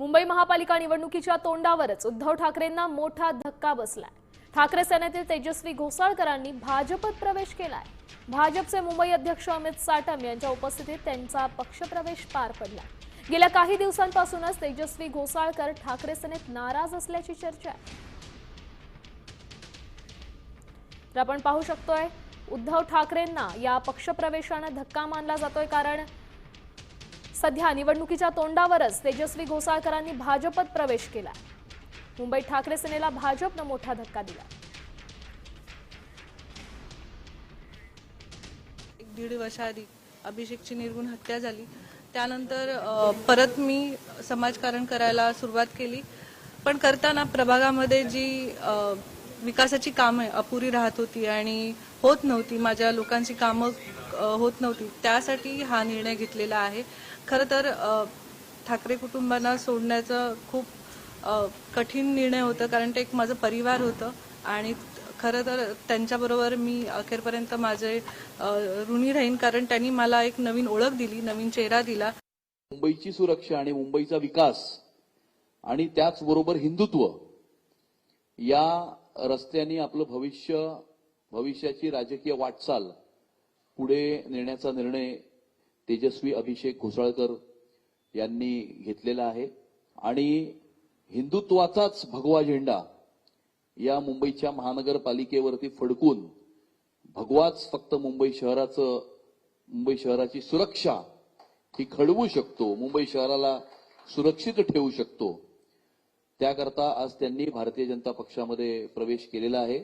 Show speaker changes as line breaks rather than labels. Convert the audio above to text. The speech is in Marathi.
मुंबई महापालिका निवडणुकीच्या तोंडावरच उद्धव ठाकरेंना मोठा धक्का बसलाय। ठाकरे सेनेतील तेजस्वी घोसाळकरांनी भाजपत प्रवेश केलाय। भाजपचे मुंबई अध्यक्ष अमित साटम यांच्या उपस्थितीत त्यांचा पक्षप्रवेश पार पडला। गेल्या काही दिवसांपासूनच तेजस्वी घोसाळकर ठाकरे सेनेत नाराज असल्याची चर्चा आहे। तर आपण पाहू शकतोय उद्धव ठाकरेंना या पक्षप्रवेशाने धक्का मानला जातोय, कारण सध्या निवडणुकीच्या तोंडावरच तेजस्वी घोसाळकरांनी भाजपत प्रवेश केला। मुंबईत ठाकरे सेनेला भाजपने मोठा धक्का दिला।
1.5 वर्षाआधी अभिषेकची निर्गुण हत्या झाली। त्यानंतर परत मी समाजकारण करायला सुरुवात केली, पण करताना प्रभागामध्ये जी विकासाची कामे अपुरी राहत होती आणि होत नव्हती, माझ्या लोकांची कामं होत नव्हती, त्यासाठी हा निर्णय घेतलेला आहे। खरं तर ठाकरे कुटुंबांना सोडण्याचा खूप कठीण निर्णय होता, कारण ते एक माझं परिवार होतं आणि खरं तर त्यांच्याबरोबर मी अखेरपर्यंत माझे ऋणी राहीन, कारण त्यांनी मला एक नवीन ओळख दिली, नवीन चेहरा दिला।
मुंबईची सुरक्षा आणि मुंबईचा विकास आणि त्याचबरोबर हिंदुत्व या रस्त्याने आपलं भविष्याची राजकीय वाटचाल पुढे नेण्याचा निर्णय तेजस्वी अभिषेक घोसाळकर यांनी घेतलेला आहे आणि हिंदुत्वाचाच भगवा झेंडा या मुंबईच्या महानगरपालिकेवरती फडकून भगवाच फक्त मुंबई शहराची सुरक्षा ही खडवू शकतो, मुंबई शहराला सुरक्षित ठेवू शकतो। त्याकरता आज त्यांनी भारतीय जनता पक्षामध्ये प्रवेश केलेला आहे।